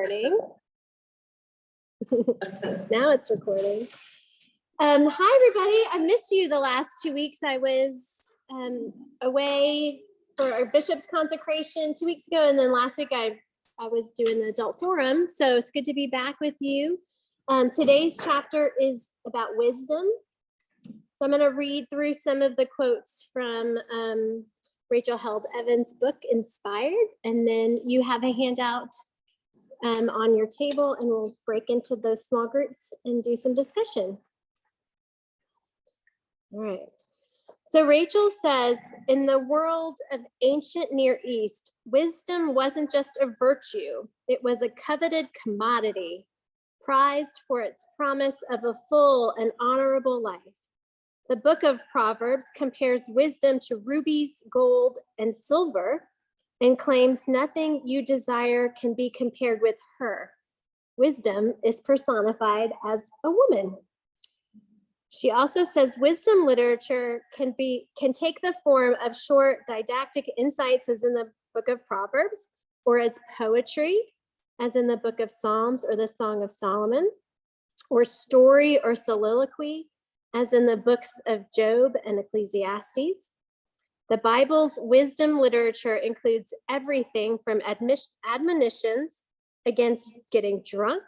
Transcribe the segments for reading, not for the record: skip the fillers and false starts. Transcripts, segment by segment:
recording. Now it's recording. Hi, everybody. I missed you the last 2 weeks. I was away for our bishop's consecration 2 weeks ago, and then last week I was doing the adult forum. So it's good to be back with you. Today's chapter is about wisdom. So I'm going to read through some of the quotes from Rachel Held Evans' book, Inspired, and then you have a handout on your table, and we'll break into those small groups and do some discussion. All right. So Rachel says, in the world of ancient Near East, wisdom wasn't just a virtue, it was a coveted commodity, prized for its promise of a full and honorable life. The book of Proverbs compares wisdom to rubies, gold, and silver, and claims nothing you desire can be compared with her. Wisdom is personified as a woman. She also says wisdom literature can take the form of short didactic insights, as in the book of Proverbs, or as poetry, as in the book of Psalms or the Song of Solomon, or story or soliloquy, as in the books of Job and Ecclesiastes. The Bible's wisdom literature includes everything from admonitions against getting drunk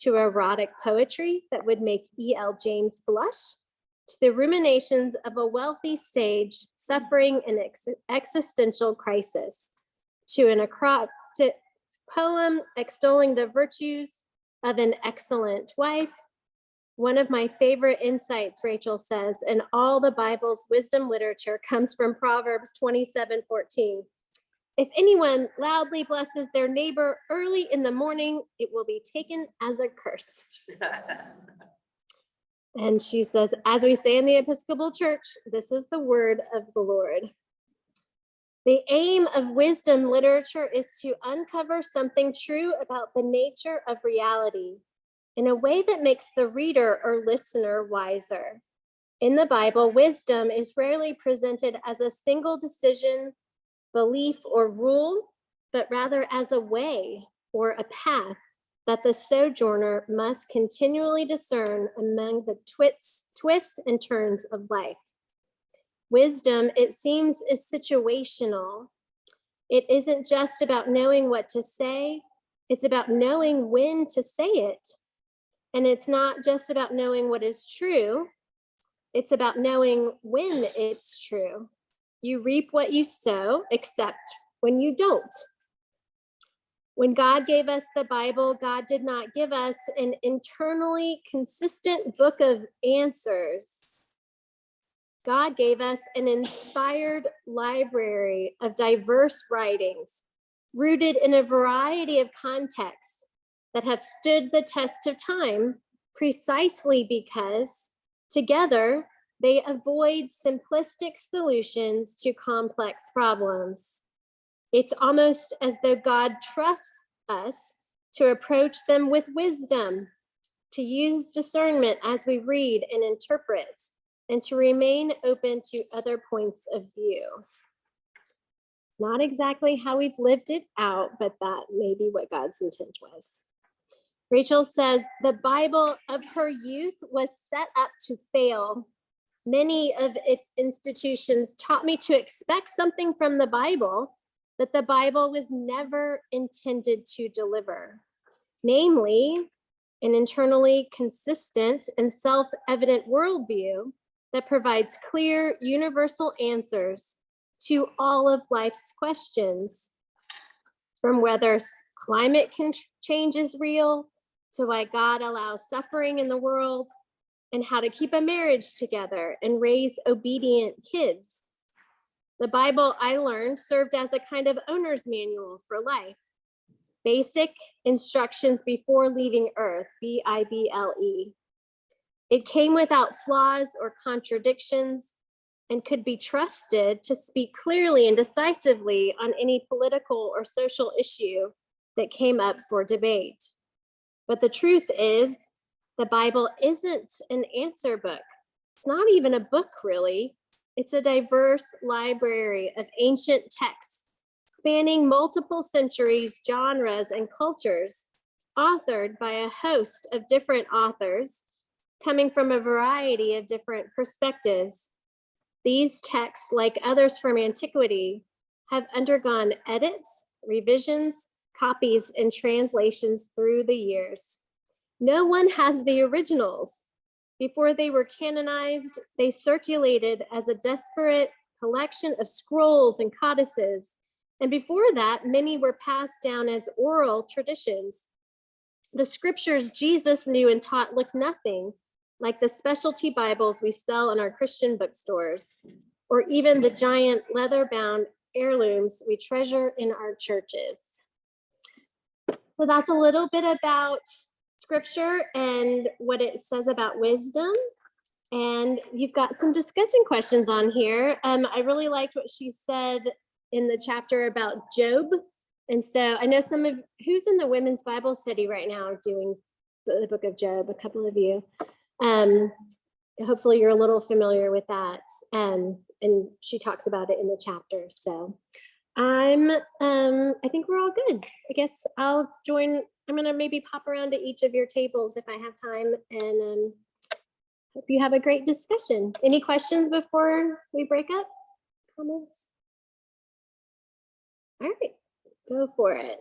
to erotic poetry that would make E.L. James blush, to the ruminations of a wealthy sage suffering an existential crisis, to an acrotic poem extolling the virtues of an excellent wife. One of my favorite insights, Rachel says, in all the Bible's wisdom literature comes from Proverbs 27:14. If anyone loudly blesses their neighbor early in the morning, it will be taken as a curse. And she says, as we say in the Episcopal Church, this is the word of the Lord. The aim of wisdom literature is to uncover something true about the nature of reality in a way that makes the reader or listener wiser. In the Bible, wisdom is rarely presented as a single decision, belief, or rule, but rather as a way or a path that the sojourner must continually discern among the twists and turns of life. Wisdom, it seems, is situational. It isn't just about knowing what to say, it's about knowing when to say it. And it's not just about knowing what is true, it's about knowing when it's true. You reap what you sow, except when you don't. When God gave us the Bible, God did not give us an internally consistent book of answers. God gave us an inspired library of diverse writings, rooted in a variety of contexts that have stood the test of time, precisely because together they avoid simplistic solutions to complex problems. It's almost as though God trusts us to approach them with wisdom, to use discernment as we read and interpret, and to remain open to other points of view. It's not exactly how we've lived it out, but that may be what God's intent was. Rachel says, the Bible of her youth was set up to fail. Many of its institutions taught me to expect something from the Bible that the Bible was never intended to deliver, namely, an internally consistent and self-evident worldview that provides clear, universal answers to all of life's questions, from whether climate change is real, to why God allows suffering in the world, and how to keep a marriage together and raise obedient kids. The Bible, I learned, served as a kind of owner's manual for life. Basic instructions before leaving Earth, Bible. It came without flaws or contradictions and could be trusted to speak clearly and decisively on any political or social issue that came up for debate. But the truth is, the Bible isn't an answer book. It's not even a book, really. It's a diverse library of ancient texts spanning multiple centuries, genres, and cultures authored by a host of different authors coming from a variety of different perspectives. These texts, like others from antiquity, have undergone edits, revisions, copies, and translations through the years. No one has the originals. Before they were canonized, they circulated as a disparate collection of scrolls and codices. And before that, many were passed down as oral traditions. The scriptures Jesus knew and taught look nothing like the specialty Bibles we sell in our Christian bookstores, or even the giant leather-bound heirlooms we treasure in our churches. So that's a little bit about scripture and what it says about wisdom. And you've got some discussion questions on here. I really liked what she said in the chapter about Job. And so I know some of who's in the women's Bible study right now doing the book of Job, a couple of you. Hopefully you're a little familiar with that. And she talks about it in the chapter. So I think we're all good. I guess I'll join. I'm gonna maybe pop around to each of your tables if I have time, and hope you have a great discussion. Any questions before we break up? Comments? All right, go for it.